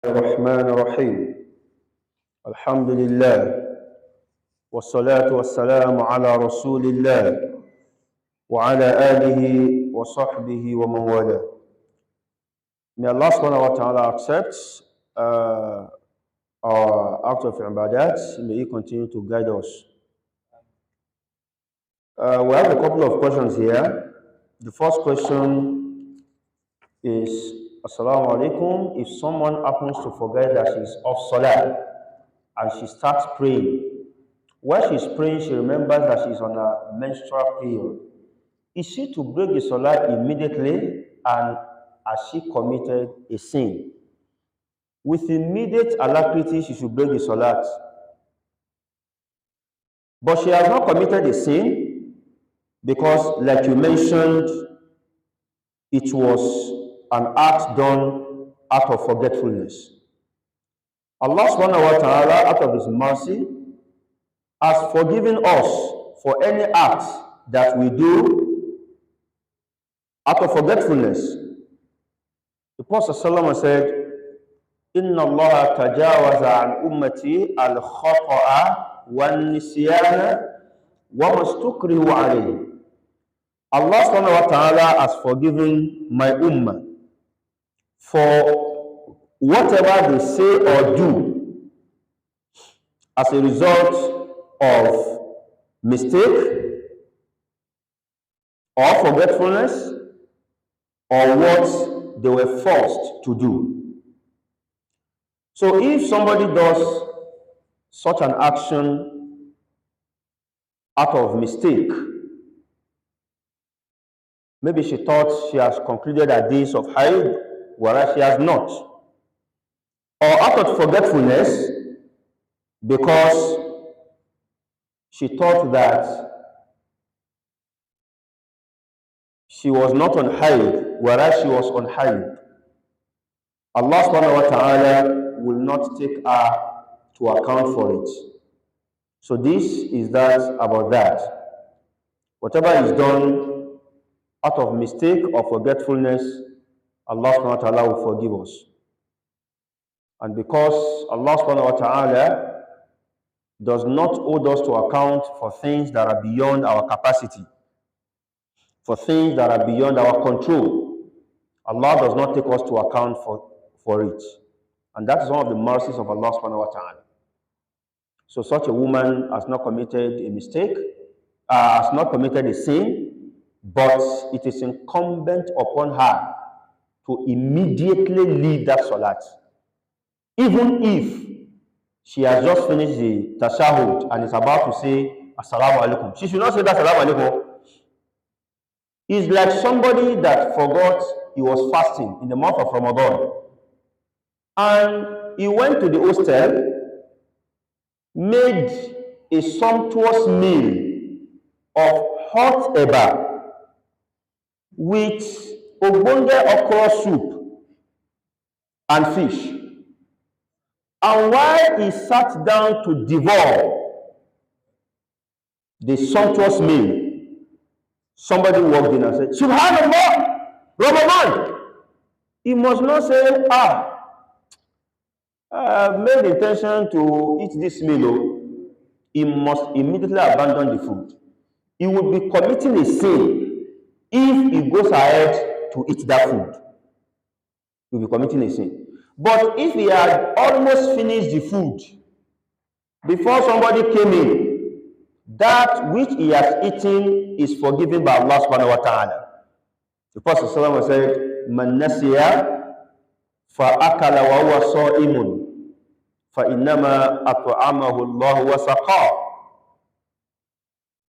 الرحمن الرحيم الحمد لله والصلاة والسلام على رسول الله وعلى آله وصحبه ومن والاه. May Allah subhanahu wa ta'ala accept our act of ibadat. May He continue to guide us. We have a couple of questions here. The first question is, Assalamu alaikum. If someone happens to forget that she's off salah and she starts praying, while she's praying, she remembers that she's on a menstrual period, is she to break the salah immediately, and has she committed a sin? With immediate alacrity, she should break the salat. But she has not committed a sin because, like you mentioned, it was an act done out of forgetfulness. Allah subhanahu wa ta'ala, out of His mercy, has forgiven us for any act that we do out of forgetfulness. The Prophet ﷺ said, Inna Allah tajawaza an ummati al-khata'a wal-nisyana wa mastukrihu alayhi. Allah subhanahu wa ta'ala has forgiven my ummah for whatever they say or do as a result of mistake or forgetfulness or what they were forced to do. So if somebody does such an action out of mistake, maybe she thought she has concluded her days of haid, whereas she has not, or out of forgetfulness, because she thought that she was not on haid, whereas she was on haid, Allah subhanahu wa ta'ala will not take her to account for it. So this is that about that. Whatever is done out of mistake or forgetfulness, Allah subhanahu wa ta'ala will forgive us. And because Allah subhanahu wa ta'ala does not hold us to account for things that are beyond our capacity, for things that are beyond our control, Allah does not take us to account for it. And that is one of the mercies of Allah subhanahu wa ta'ala. So such a woman has not committed a mistake, has not committed a sin, but it is incumbent upon her to immediately leave that salat. Even if she has just finished the tashahud and is about to say assalamu alaikum, she should not say that assalamu alaikum. It's like somebody that forgot he was fasting in the month of Ramadan, and he went to the hostel, made a sumptuous meal of hot eba with ogbonge okra soup and fish. And while he sat down to devour the sumptuous meal, somebody walked in and said, Subhanallah, Ramadan. He must not say, I have made the intention to eat this meal. He must immediately abandon the food. He would be committing a sin if he goes ahead to eat that food. He will be committing a sin. But if he had almost finished the food before somebody came in, that which he has eaten is forgiven by Allah subhanahu wa ta'ala. The Prophet said, Man nasiya fa akala wa huwa sa'imun fa innama at'amahu Allah wa saqa.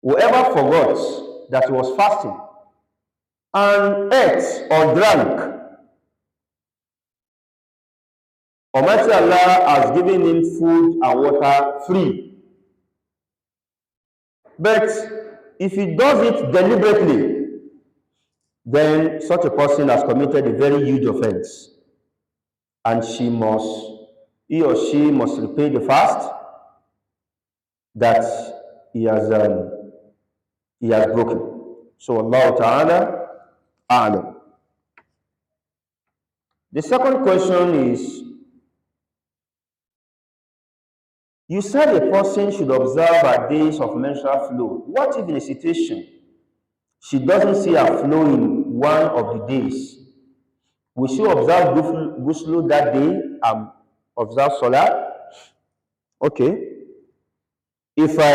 Whoever forgot that he was fasting and ate or drank, Almighty Allah has given him food and water free. But if he does it deliberately, then such a person has committed a very huge offense, and he or she must repay the fast that he has broken. So Allah Ta'ala a'lam. The second question is, You said a person should observe her days of menstrual flow. What if in a situation she doesn't see her flow in one of the days? Will she observe ghusl that day and observe Salah? Okay. If I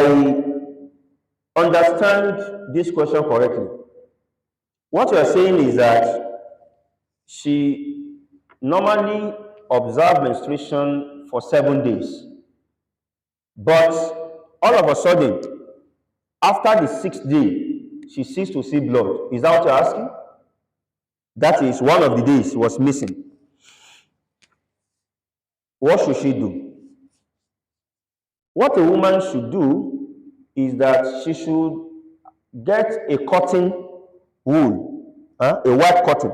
understand this question correctly, what you are saying is that she normally observes menstruation for 7 days, but all of a sudden, after the 6th day, she ceased to see blood. Is that what you're asking? That is, one of the days was missing. What should she do? What a woman should do is that she should get a cotton wool, a white cotton,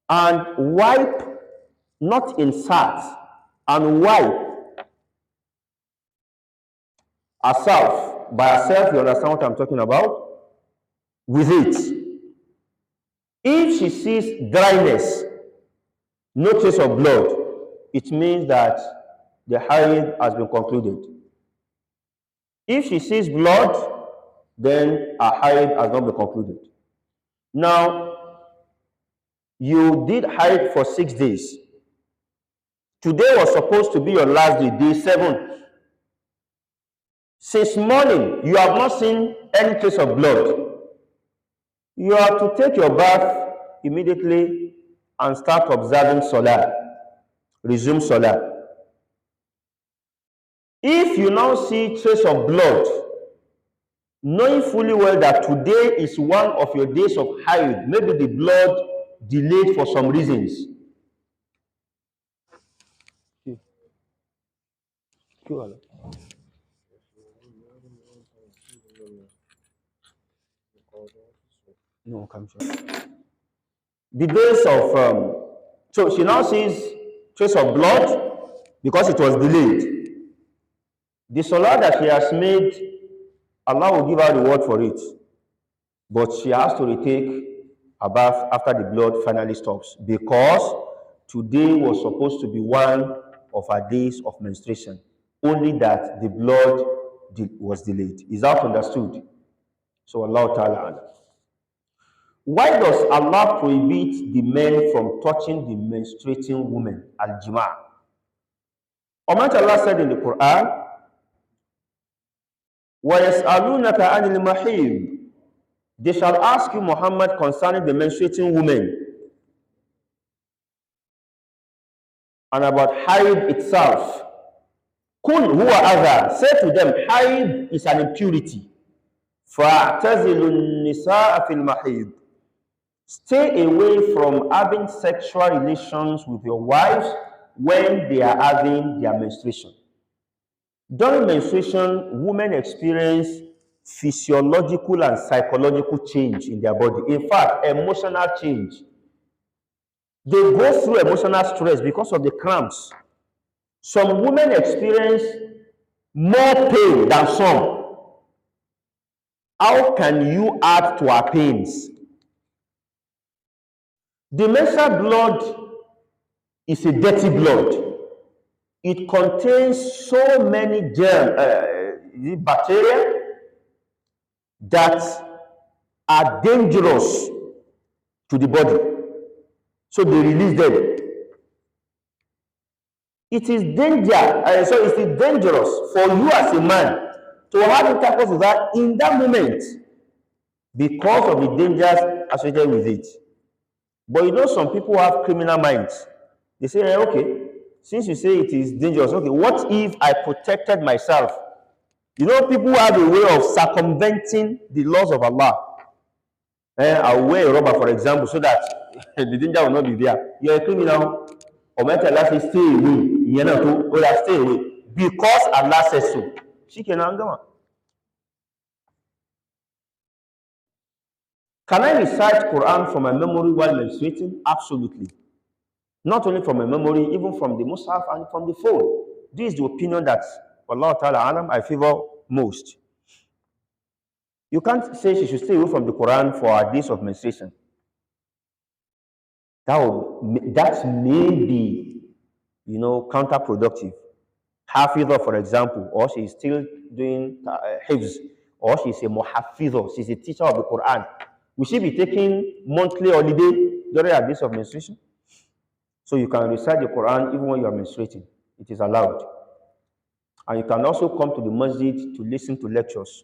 and wipe, not insert, and wipe herself, by herself, you understand what I'm talking about, with it. If she sees dryness, no trace of blood, it means that the haid has been concluded. If she sees blood, then her haid has not been concluded. Now, you did haid for 6 days. Today was supposed to be your last day, day 7. Since morning, you have not seen any trace of blood. You are to take your bath immediately and start observing Salah. Resume Salah. If you now see trace of blood, knowing fully well that today is one of your days of haid, maybe the blood delayed for some reasons. No, come sure. The days of so she now sees trace of blood because it was delayed. The salah that she has made, Allah will give her the reward for it, but she has to retake a bath after the blood finally stops, because today was supposed to be one of her days of menstruation, only that the blood was delayed. Is that understood? So Allah Ta'ala. Why does Allah prohibit the men from touching the menstruating woman, al-jima'? Almighty Allah said in the Quran, وَيَسْأَلُونَكَ عَنِ الْمَحِيضِ, they shall ask you, Muhammad, concerning the menstruating woman and about haid itself. قُلْ هُوَ أَذَى, say to them, haid is an impurity. فَاعْتَزِلُوا النِّسَاءَ فِي الْمَحِيضِ, stay away from having sexual relations with your wives when they are having their menstruation. During menstruation, women experience physiological and psychological change in their body. In fact, emotional change. They go through emotional stress because of the cramps. Some women experience more pain than some. How can you add to our pains? The menstrual blood is a dirty blood. It contains so many bacteria that are dangerous to the body. So they release them. It is dangerous for you as a man to have intercourse with her in that moment because of the dangers associated with it. But you know, some people have criminal minds. They say, okay, since you say it is dangerous, okay, what if I protected myself? You know, people have a way of circumventing the laws of Allah. I'll wear a rubber, for example, so that the danger will not be there. You're a criminal. Or might Allah say, stay away. You know, stay away. Because Allah says so. She can anger. Can I recite Quran from my memory while menstruating? Absolutely. Not only from my memory, even from the Mus'haf and from the phone. This is the opinion that, Allah Ta'ala Alam, I favor most. You can't say she should stay away from the Quran for her days of menstruation. That may be, counterproductive. hafidha, for example, or she is still doing hifz, or she's a muhafidha, she's a teacher of the Quran, will she be taking monthly holiday during her days of menstruation? So you can recite the Quran even when you are menstruating. It is allowed. And you can also come to the masjid to listen to lectures.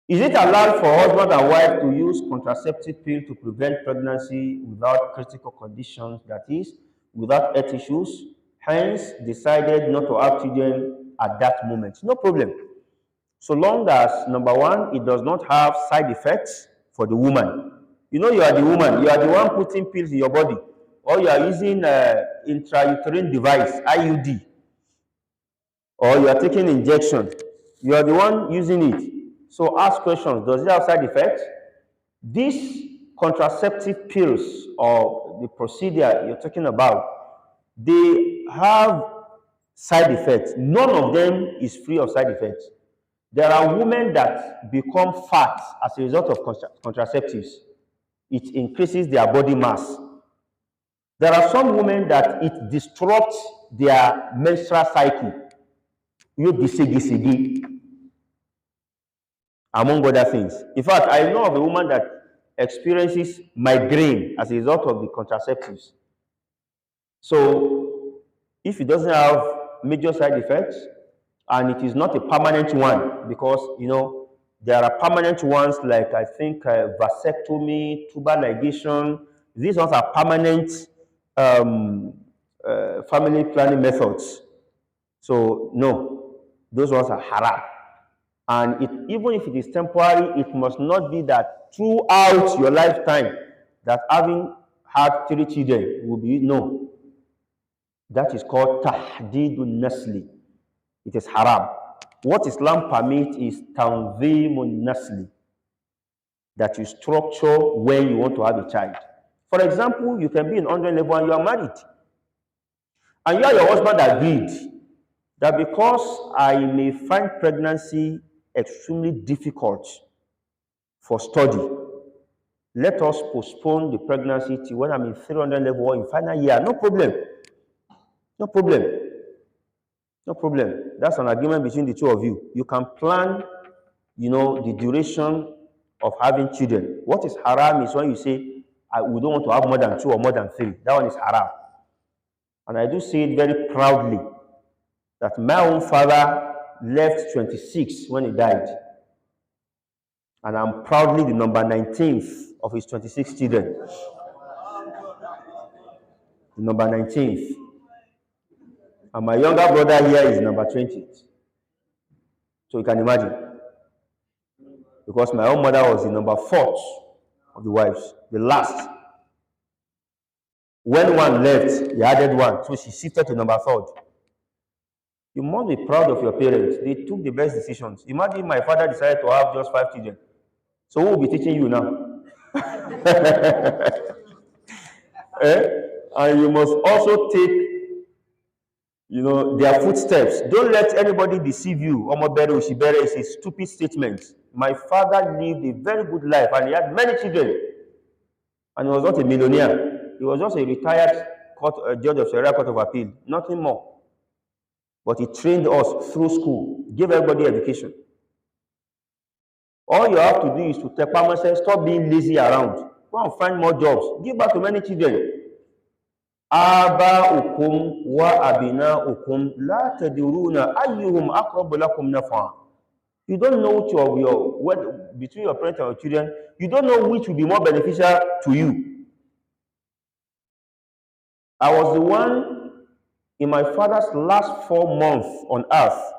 Is it allowed for husband and wife to use contraceptive pill to prevent pregnancy without critical conditions, that is, without health issues, hence decided not to have children at that moment? No problem. So long as, number one, it does not have side effects for the woman. You know, you are the woman, you are the one putting pills in your body, or you are using intrauterine device, IUD, or you are taking injection. You are the one using it. So ask questions. Does it have side effects? These contraceptive pills or the procedure you're talking about, they have side effects. None of them is free of side effects. There are women that become fat as a result of contraceptives. It increases their body mass. There are some women that it disrupts their menstrual cycle. Among other things. In fact, I know of a woman that experiences migraine as a result of the contraceptives. So, if it doesn't have major side effects, and it is not a permanent one, because, you know, there are permanent ones like, I think, vasectomy, tubal ligation. These ones are permanent family planning methods. So, no, those ones are haram. And even if it is temporary, it must not be that throughout your lifetime that having had 3 children will be, no. That is called tahdidun nasli. It is haram. What Islam permits is tanzimun nasli, that you structure when you want to have a child. For example, you can be in 100 level and you are married. And you and your husband agreed that because I may find pregnancy extremely difficult for study, let us postpone the pregnancy till when I'm in 300 level or in final year. No problem. No problem. No problem. That's an agreement between the two of you. You can plan, you know, the duration of having children. What is haram is when you say, we don't want to have more than 2 or more than 3. That one is haram. And I do say it very proudly that my own father left 26 when he died. And I'm proudly the number 19th of his 26 children. The number 19th. And my younger brother here is number 20th. So you can imagine. Because my own mother was the number 4th of the wives, the last. When one left, he added one. So she shifted to number 3rd. You must be proud of your parents. They took the best decisions. Imagine my father decided to have just 5 children. So who will be teaching you now? And you must also take, you know, their footsteps. Don't let anybody deceive you. Omobere Ushibere is a stupid statement. My father lived a very good life and he had many children. And he was not a millionaire. He was just a retired judge of Sharia Court of Appeal. Nothing more. But he trained us through school, gave everybody education. All you have to do is to tell Pama, stop being lazy around. Go and find more jobs. Give back to many children. Aba'ukum wa abina'ukum la taduruna ayyuhum aqrabu lakum naf'a. You don't know what between your parents and your children, you don't know which will be more beneficial to you. I was the one in my father's last 4 months on earth.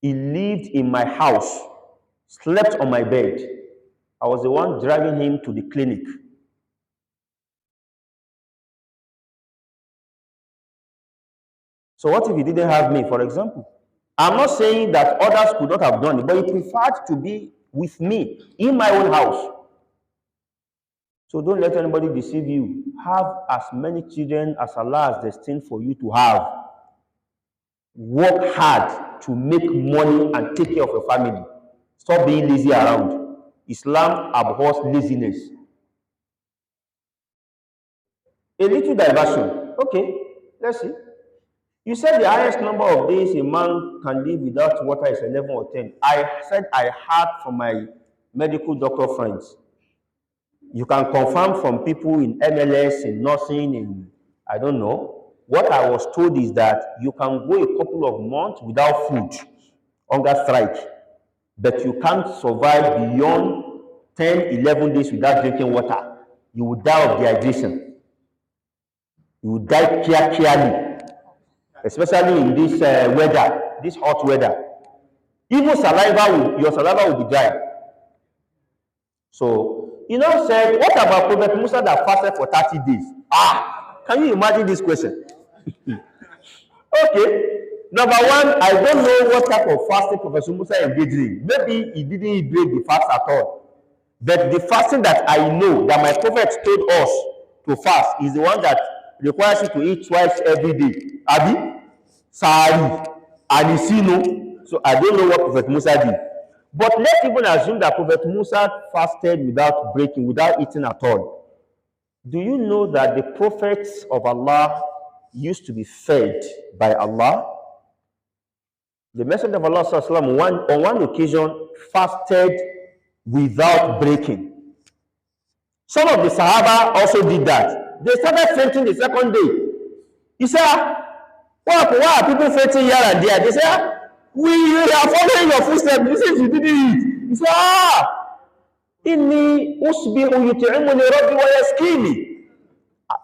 He lived in my house, slept on my bed. I was the one driving him to the clinic. So what if he didn't have me, for example? I'm not saying that others could not have done it, but he preferred to be with me in my own house. So don't let anybody deceive you. Have as many children as Allah has destined for you to have. Work hard to make money and take care of your family. Stop being lazy around. Islam abhors laziness. A little diversion. Okay, let's see. You said the highest number of days a man can live without water is 11 or 10. I said I heard from my medical doctor friends. You can confirm from people in MLS, in nursing, in I don't know. What I was told is that you can go a couple of months without food, hunger strike, but you can't survive beyond 10, 11 days without drinking water. You will die of dehydration. You will die clearly, especially in this weather, this hot weather. Even your saliva will be dry. So, said, what about Prophet Musa that fasted for 30 days? Can you imagine this question? Okay. Number one, I don't know what type of fasting Prophet Musa engaged in. Maybe he didn't break the fast at all. But the fasting that I know that my prophet told us to fast is the one that requires you to eat twice every day. Abi, Sari, Anisino. So I don't know what Prophet Musa did. But let's even assume that Prophet Musa fasted without breaking, without eating at all. Do you know that the prophets of Allah used to be fed by Allah? The Messenger of Allah on one occasion fasted without breaking. Some of the Sahaba also did that. They started fainting the second day. He said, why are people fainting here and there? They said, we are following your footsteps. This is you didn't eat. He said, Inni usbihu yut'imuni rabbi wa yaskini.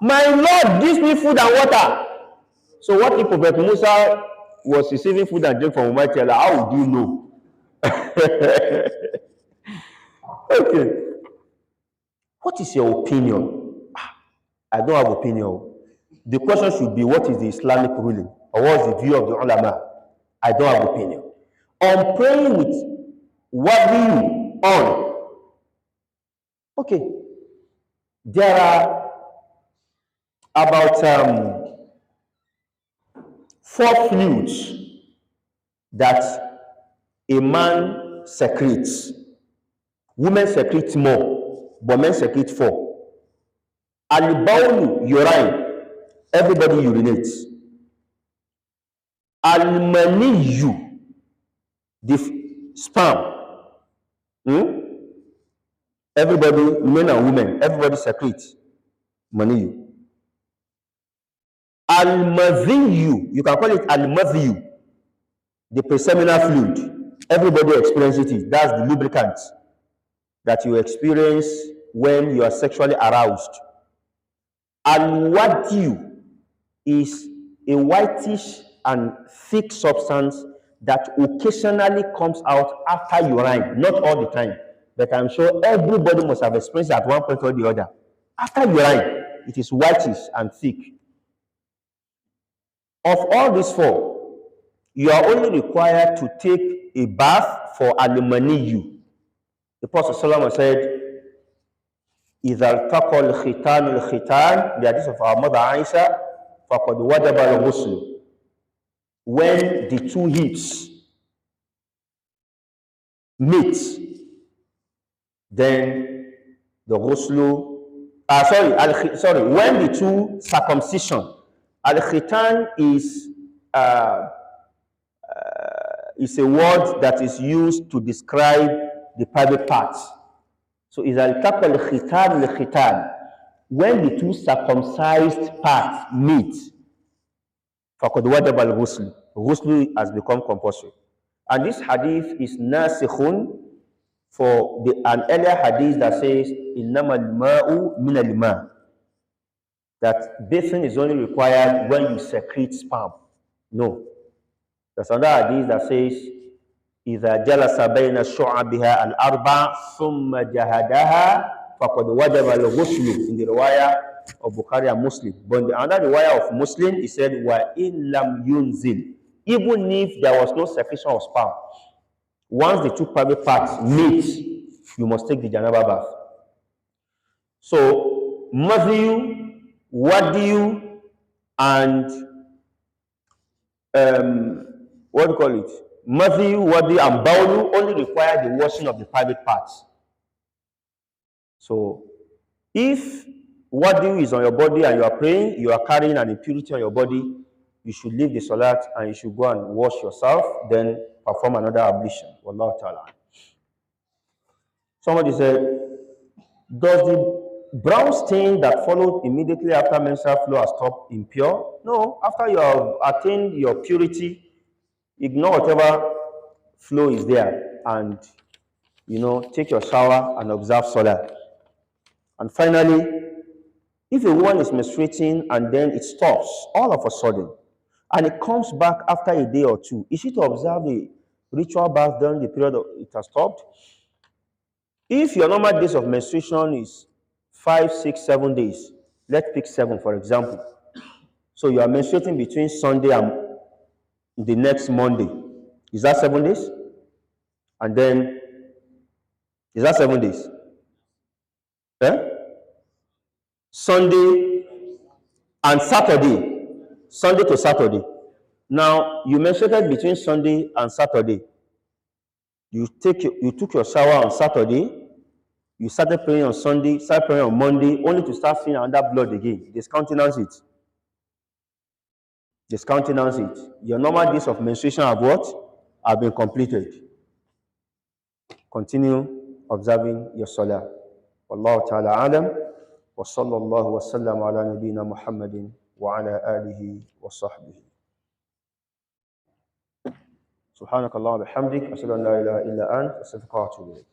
My Lord gives me food and water. So what if Prophet Musa was receiving food and drink from Almighty Allah? How would you know? Okay. What is your opinion? I don't have opinion. The question should be, what is the Islamic ruling? Or what is the view of the ulama? I don't have opinion. On praying with wadi on. Okay. There are about 4 fluids that a man secretes. Women secrete more, but men secrete 4. Al-bawlu, urine, everybody urinates. Al-maniyu, the sperm, everybody, men and women, everybody secretes maniyu. Al-madhiyu, you can call it al-madhiyu, the preseminal fluid, everybody experiences it. That's the lubricant that you experience when you are sexually aroused. Al-wadiyu is a whitish and thick substance that occasionally comes out after urine, not all the time, but I'm sure everybody must have experienced at one point or the other. After urine, it is whitish and thick. Of all these 4, you are only required to take a bath for al-maniyu. The Prophet ﷺ said, إِذَا الْتَقَى الْخِتَانُ الْخِتَانُ, the hadith of our mother Aisha, فَقَدْ وَجَبَ الْغُسْلُ. When the 2 hips meet, then the ghuslu, when the 2 circumcision, al-khitan is a word that is used to describe the private parts. So إِذَا الْتَقَى الْخِتَانُ الْخِتَانُ, when the 2 circumcised parts meet, فَقَدْ وَجَبَ الْغُسْلُ, ghusl has become compulsory. And this hadith is nasikhun for an earlier hadith that says إِنَّمَا الْمَاءُ مِنَ الْمَاءِ, that bathing is only required when you secrete sperm. No. There's another hadith that says إِذَا جَلَسَ بَيْنَ شُعَبِهَا الْأَرْبَعِ ثُمَّ جَهَدَهَا فَقَدْ وَجَبَ الْغُسْلُ, in the riwayah of Bukhari and Muslim. But in the other riwayah of Muslim, he said, وَإِن لَمْ يُنزِلْ, even if there was no secretion of sperm, once the 2 private parts meet, you must take the janaba bath. So, madhiyu, wadiyu, and what do you call it? Madhiyu, wadiyu, and bawlu only require the washing of the private parts. So, if wadiyu is on your body and you are praying, you are carrying an impurity on your body, you should leave the salat and you should go and wash yourself, then perform another ablution. Wallahu ta'ala. Somebody said, does the brown stain that followed immediately after menstrual flow has stopped impure? No, after you have attained your purity, ignore whatever flow is there and take your shower and observe salah. And finally, if a woman is menstruating and then it stops all of a sudden and it comes back after a day or two, is she to observe a ritual bath during the period it has stopped? If your normal days of menstruation is 5, 6, 7 days, let's pick 7 for example. So you are menstruating between Sunday and the next Monday. Is that 7 days? And then, is that 7 days? Eh? Sunday and Saturday. Sunday to Saturday. Now, you menstruated between Sunday and Saturday. You took your shower on Saturday. You started praying on Sunday, started praying on Monday, only to start seeing another blood again. Discountenance it. Discountenance it. Your normal days of menstruation have what? Have been completed. Continue observing your salah. Wallahu ta'ala alam. Wa sallallahu wa sallam ala nabiyyina Muhammadin wa ala alihi wa sahbihi. Subhanakallah wa bihamdik. Ashhadu an la ilaha illa ant. Astaghfiruka wa atubu ilayk.